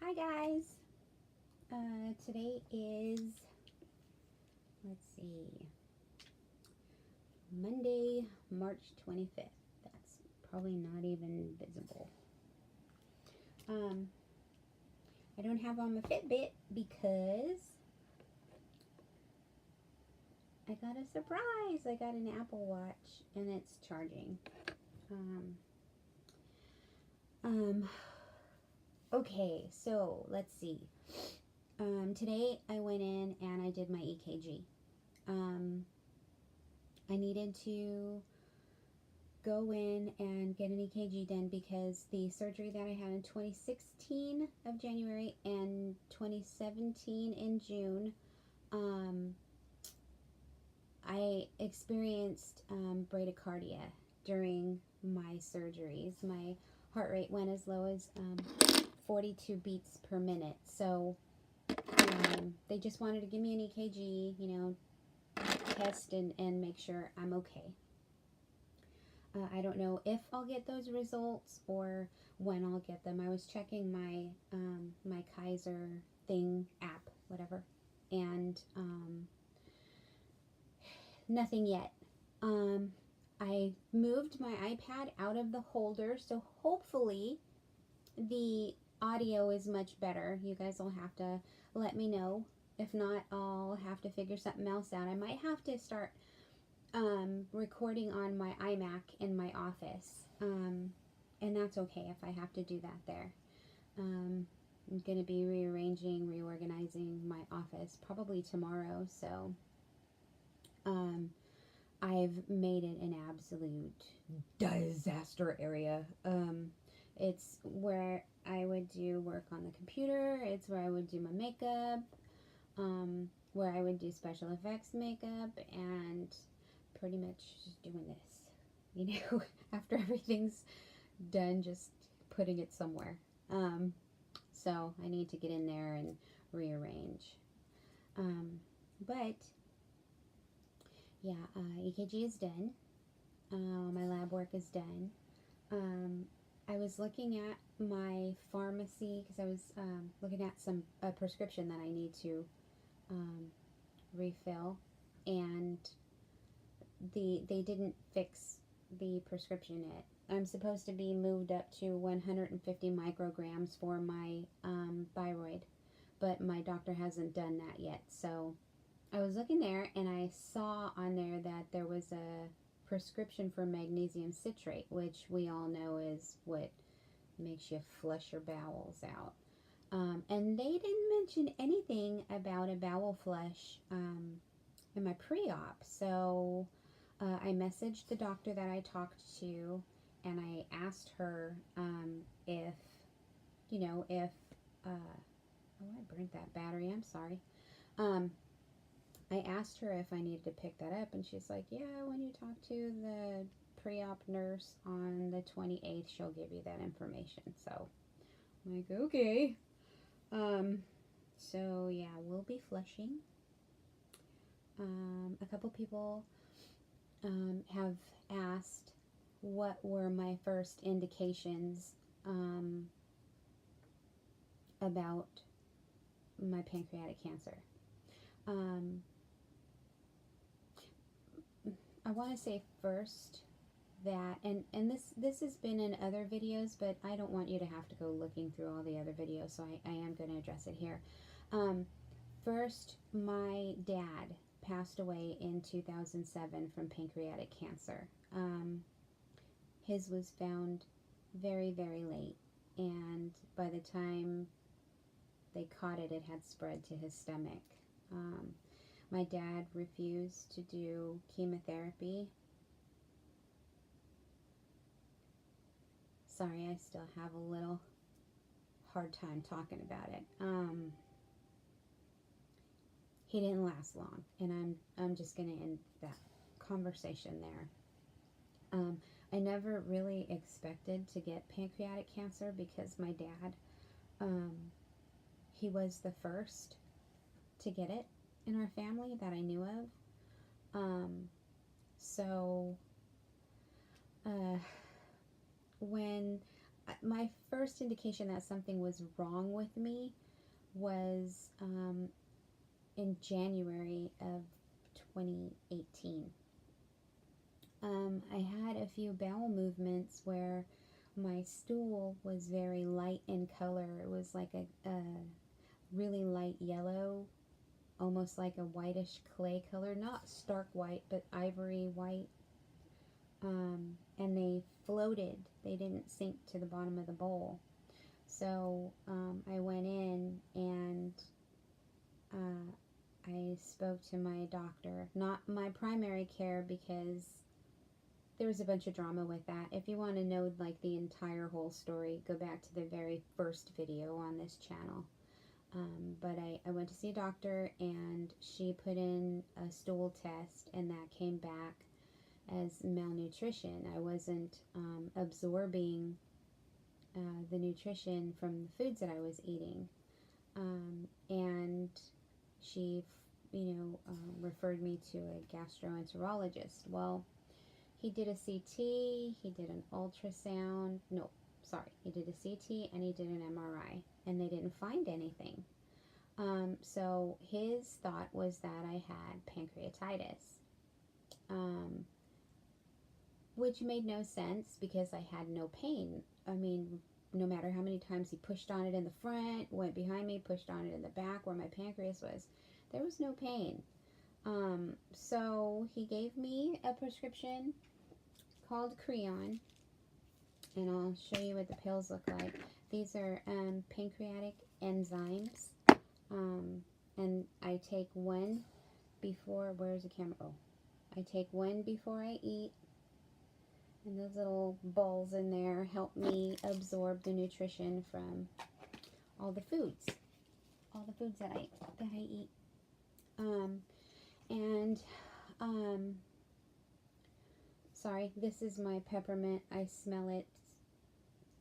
Hi guys. Today is, let's see, Monday, March 25th. That's probably not even visible. I don't have on my Fitbit because I got a surprise. I got an Apple Watch and it's charging. Okay, so let's see. Today I went in and I did my EKG. I needed to go in and get an EKG done because the surgery that I had in 2016 of January and 2017 in June, I experienced bradycardia during my surgeries. My heart rate went as low as 42 beats per minute. So they just wanted to give me an EKG, you know, test and make sure I'm okay. I don't know if I'll get those results or when I'll get them. I was checking my my Kaiser thing app, whatever, and nothing yet. I moved my iPad out of the holder, so hopefully the audio is much better. You guys will have to let me know. If not, I'll have to figure something else out. I might have to start recording on my iMac in my office, and that's okay if I have to do that there. I'm going to be reorganizing my office probably tomorrow, so I've made it an absolute disaster area. It's where I would do work on the computer. It's where I would do my makeup, where I would do special effects makeup, and pretty much just doing this, you know, after everything's done, just putting it somewhere. So I need to get in there and rearrange. But yeah, EKG is done. My lab work is done. I was looking at my pharmacy because I was looking at a prescription that I need to refill, and they didn't fix the prescription yet. I'm supposed to be moved up to 150 micrograms for my thyroid, but my doctor hasn't done that yet. So I was looking there and I saw on there that there was a prescription for magnesium citrate, which we all know is what makes you flush your bowels out. And they didn't mention anything about a bowel flush in my pre-op. So I messaged the doctor that I talked to and I asked her if, you know, if, oh, I burnt that battery, I'm sorry. I asked her if I needed to pick that up, and she's like, yeah, when you talk to the pre-op nurse on the 28th, she'll give you that information. So I'm like, okay. So yeah, we'll be flushing. A couple people have asked what were my first indications about my pancreatic cancer. I want to say first that, and this has been in other videos, but I don't want you to have to go looking through all the other videos, so I am going to address it here. First, my dad passed away in 2007 from pancreatic cancer. His was found very, very late, and by the time they caught it, it had spread to his stomach. My dad refused to do chemotherapy. Sorry, I still have a little hard time talking about it. He didn't last long, and I'm just going to end that conversation there. I never really expected to get pancreatic cancer because my dad, he was the first to get it in our family that I knew of. So when my first indication that something was wrong with me was in January of 2018. I had a few bowel movements where my stool was very light in color. It was like a really light yellow, almost like a whitish clay color, not stark white, but ivory white. And they floated. They didn't sink to the bottom of the bowl. So I went in and I spoke to my doctor, not my primary care, because there was a bunch of drama with that. If you want to know like the entire whole story, go back to the very first video on this channel. But I went to see a doctor, and she put in a stool test, and that came back as malnutrition. I wasn't absorbing the nutrition from the foods that I was eating. And she, referred me to a gastroenterologist. Well, he did a CT, he did an ultrasound. No, sorry, he did a CT and he did an MRI, and they didn't find anything. So his thought was that I had pancreatitis, which made no sense because I had no pain. I mean, no matter how many times he pushed on it in the front, went behind me, pushed on it in the back where my pancreas was, there was no pain. So he gave me a prescription called Creon, and I'll show you what the pills look like. These are pancreatic enzymes, and I take one before, where's the camera? Oh, I take one before I eat, and those little balls in there help me absorb the nutrition from all the foods that I eat. Sorry, this is my peppermint. I smell it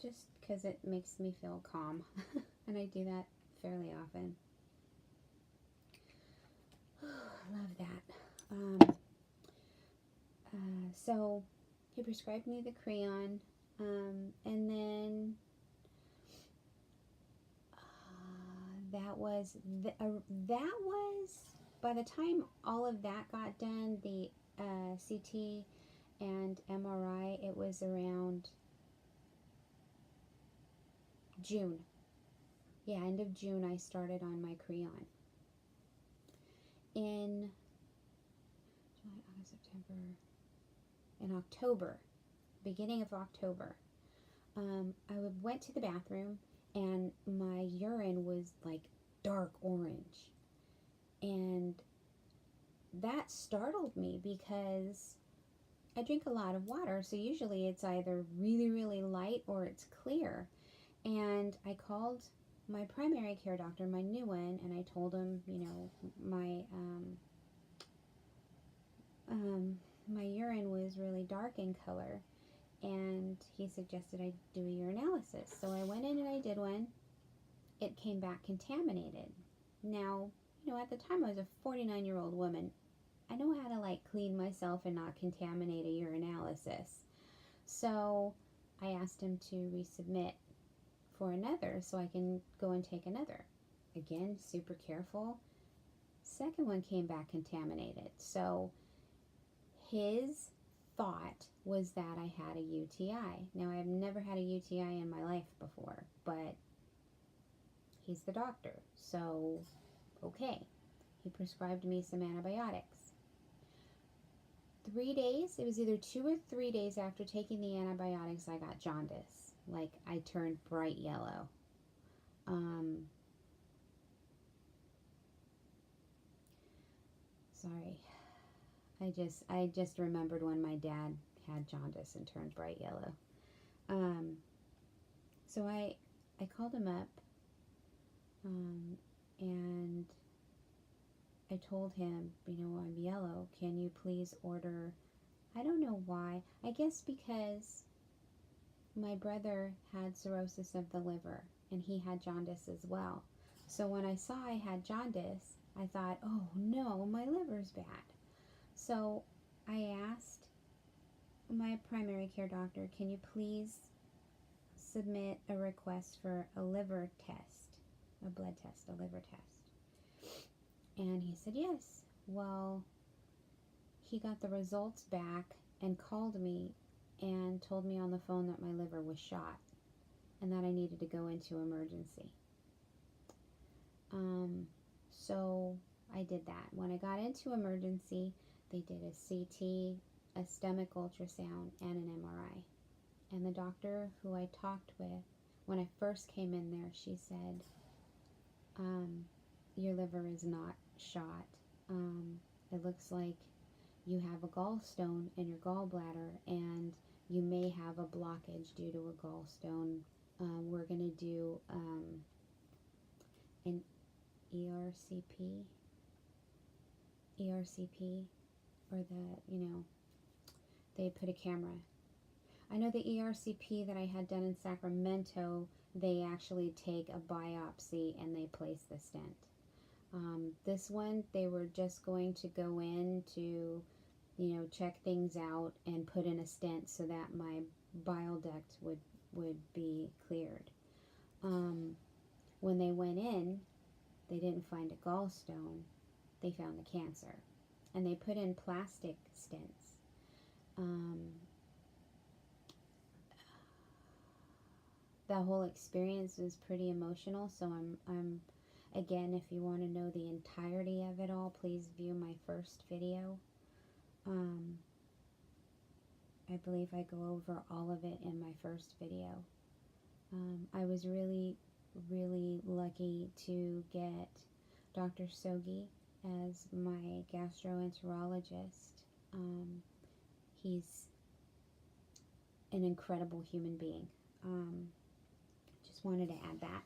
just because it makes me feel calm, and I do that fairly often. Love that. So he prescribed me the Creon, and then that was by the time all of that got done, the CT and MRI, it was around June. Yeah, end of June I started on my Creon. In July, August, September, in October, beginning of October, I went to the bathroom, and my urine was like dark orange, and that startled me because I drink a lot of water, so usually it's either really, really light or it's clear. And I called my primary care doctor, my new one, and I told him, my urine was really dark in color, and he suggested I do a urinalysis. So I went in and I did one. It came back contaminated. Now, at the time I was a 49-year-old woman. I know how to clean myself and not contaminate a urinalysis. So I asked him to resubmit for another so I can go and take another. Again, super careful. Second one came back contaminated. So his thought was that I had a UTI. Now, I've never had a UTI in my life before, but he's the doctor, so okay. He prescribed me some antibiotics. 3 days, it was either 2 or 3 days after taking the antibiotics, I got jaundice. I turned bright yellow. Sorry. I just remembered when my dad had jaundice and turned bright yellow. So I called him up, and I told him, I'm yellow. Can you please order? I don't know why. I guess because my brother had cirrhosis of the liver, and he had jaundice as well. So when I saw I had jaundice, I thought, oh no, my liver's bad. So I asked my primary care doctor, can you please submit a request for a liver test, a blood test, a liver test. And he said yes. Well, he got the results back and called me and told me on the phone that my liver was shot and that I needed to go into emergency. So I did that. When I got into emergency, they did a CT, a stomach ultrasound, and an MRI. And the doctor who I talked with, when I first came in there, she said, your liver is not shot. It looks like you have a gallstone in your gallbladder, and you may have a blockage due to a gallstone. We're going to do an ERCP, or they put a camera. I know the ERCP that I had done in Sacramento, they actually take a biopsy and they place the stent. This one, they were just going to go in to, check things out and put in a stent so that my bile duct would be cleared. When they went in, they didn't find a gallstone. They found the cancer. And they put in plastic stents. The whole experience was pretty emotional, so I'm again, if you want to know the entirety of it all, please view my first video. I believe I go over all of it in my first video. I was really, really lucky to get Dr. Sogi as my gastroenterologist. He's an incredible human being. Just wanted to add that.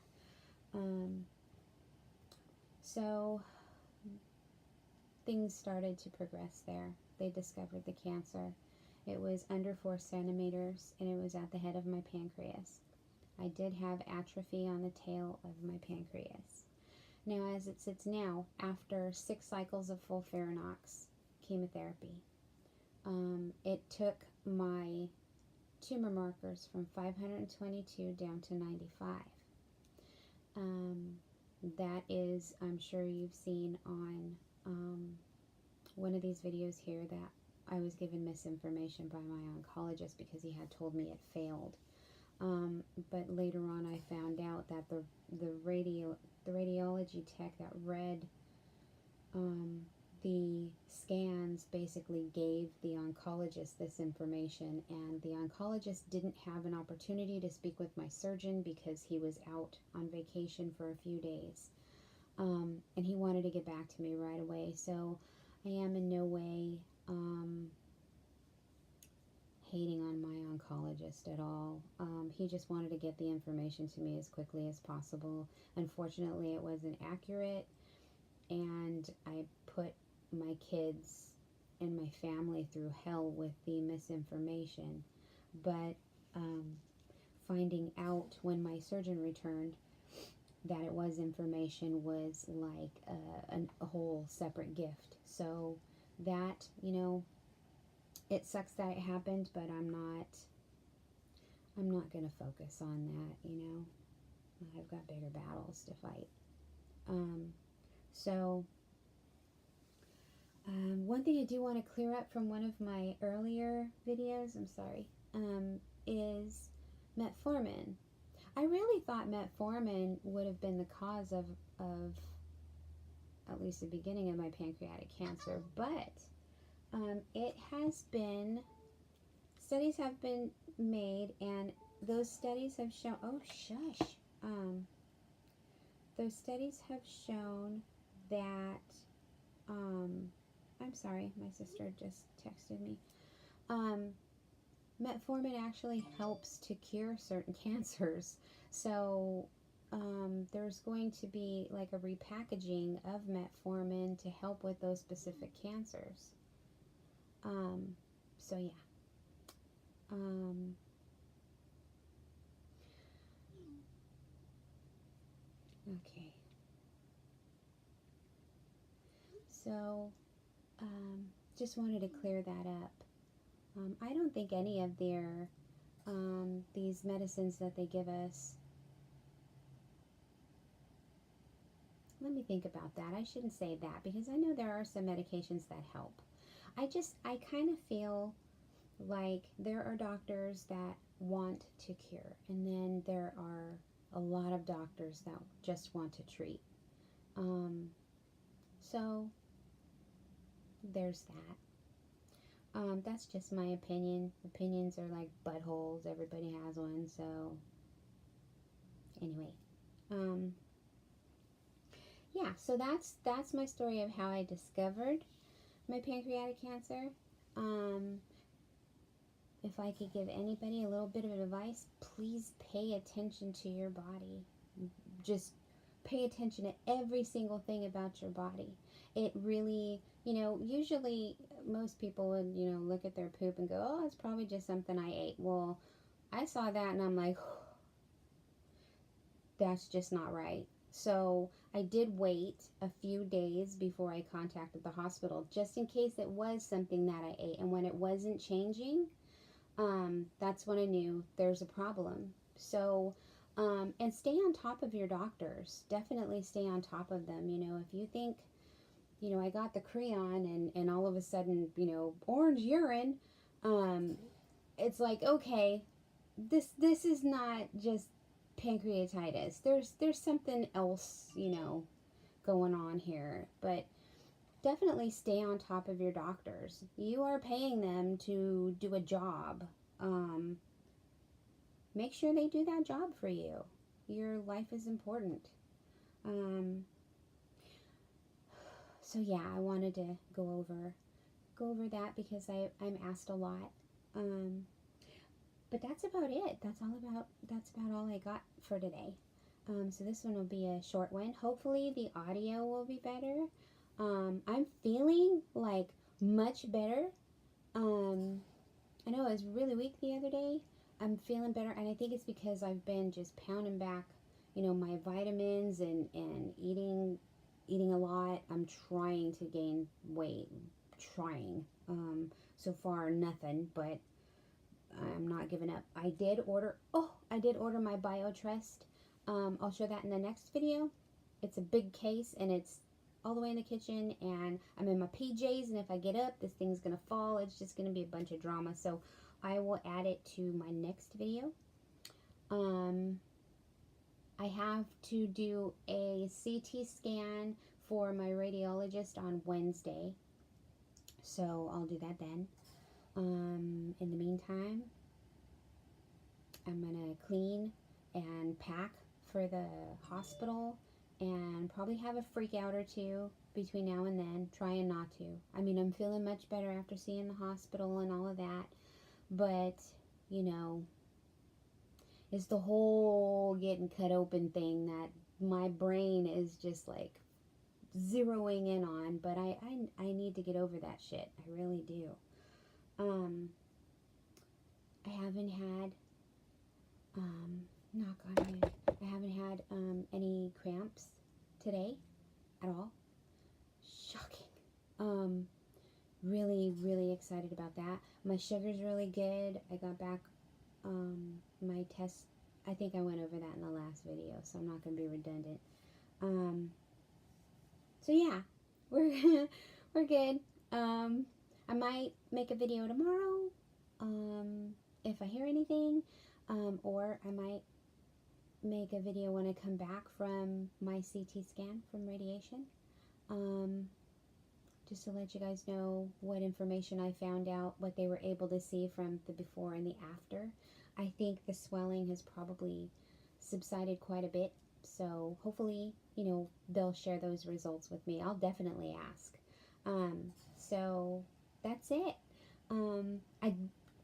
So things started to progress there. They discovered the cancer. It was under 4 centimeters, and it was at the head of my pancreas. I did have atrophy on the tail of my pancreas. Now, as it sits now, after 6 cycles of FOLFIRINOX chemotherapy, it took my tumor markers from 522 down to 95. That is, I'm sure you've seen on one of these videos here that I was given misinformation by my oncologist because he had told me it failed. But later on I found out that the radiology tech that read the scans basically gave the oncologist this information, and the oncologist didn't have an opportunity to speak with my surgeon because he was out on vacation for a few days. And he wanted to get back to me right away, so I am in no way hating on my oncologist at all. He just wanted to get the information to me as quickly as possible. Unfortunately, it wasn't accurate, and I put my kids and my family through hell with the misinformation. But finding out when my surgeon returned that it was information was like a whole separate gift. So that, it sucks that it happened, but I'm not going to focus on that, I've got bigger battles to fight. One thing I do want to clear up from one of my earlier videos, is metformin. I really thought metformin would have been the cause of at least the beginning of my pancreatic cancer, but it has been, studies have been made, and those studies have shown, those studies have shown that, I'm sorry, my sister just texted me, metformin actually helps to cure certain cancers. So there's going to be like a repackaging of metformin to help with those specific cancers. So yeah. Okay. So just wanted to clear that up. I don't think any of their these medicines that they give us. Let me think about that. I shouldn't say that because I know there are some medications that help. I kind of feel like there are doctors that want to cure, and then there are a lot of doctors that just want to treat. So there's that. That's just my opinion. Opinions are like buttholes. Everybody has one. So anyway, yeah. So that's my story of how I discovered my pancreatic cancer. Um, if I could give anybody a little bit of advice, please pay attention to your body. Just pay attention to every single thing about your body. It really, usually most people would, look at their poop and go, oh, it's probably just something I ate. Well, I saw that and I'm like, that's just not right. So I did wait a few days before I contacted the hospital, just in case it was something that I ate. And when it wasn't changing, that's when I knew there's a problem. So, and stay on top of your doctors. Definitely stay on top of them. If you think, I got the Creon and all of a sudden, orange urine, it's like, okay, this is not just pancreatitis. There's something else, going on here. But definitely stay on top of your doctors. You are paying them to do a job. Make sure they do that job for you. Your life is important. So yeah, I wanted to go over that because I'm asked a lot. But that's about it. That's about all I got for today. So this one will be a short one. Hopefully the audio will be better. I'm feeling like much better. I know I was really weak the other day. I'm feeling better, and I think it's because I've been just pounding back, my vitamins and eating a lot. I'm trying to gain weight. Trying. So far nothing, but I'm not giving up. I did order my BioTrust. I'll show that in the next video. It's a big case, and it's all the way in the kitchen, and I'm in my PJs, and if I get up, this thing's gonna fall. It's just gonna be a bunch of drama. So I will add it to my next video. I have to do a CT scan for my radiologist on Wednesday, so I'll do that then. In the meantime, I'm gonna clean and pack for the hospital and probably have a freak out or two between now and then, trying not to. I mean, I'm feeling much better after seeing the hospital and all of that, but, it's the whole getting cut open thing that my brain is just like zeroing in on, but I need to get over that shit. I really do. I haven't had, knock on wood, I haven't had any cramps today at all. Shocking. Really, really excited about that. My sugar's really good. I got back my test. I think I went over that in the last video, so I'm not going to be redundant. So yeah, we're good. I might make a video tomorrow if I hear anything, or I might make a video when I come back from my CT scan from radiation, just to let you guys know what information I found out, what they were able to see from the before and the after. I think the swelling has probably subsided quite a bit, so hopefully, they'll share those results with me. I'll definitely ask. So that's it. I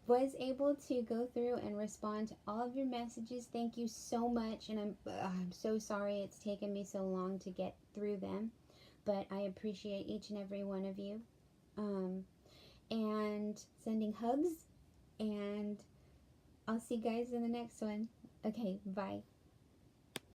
was able to go through and respond to all of your messages. Thank you so much, and I'm so sorry it's taken me so long to get through them, but I appreciate each and every one of you. And sending hugs, and I'll see you guys in the next one. Okay, bye.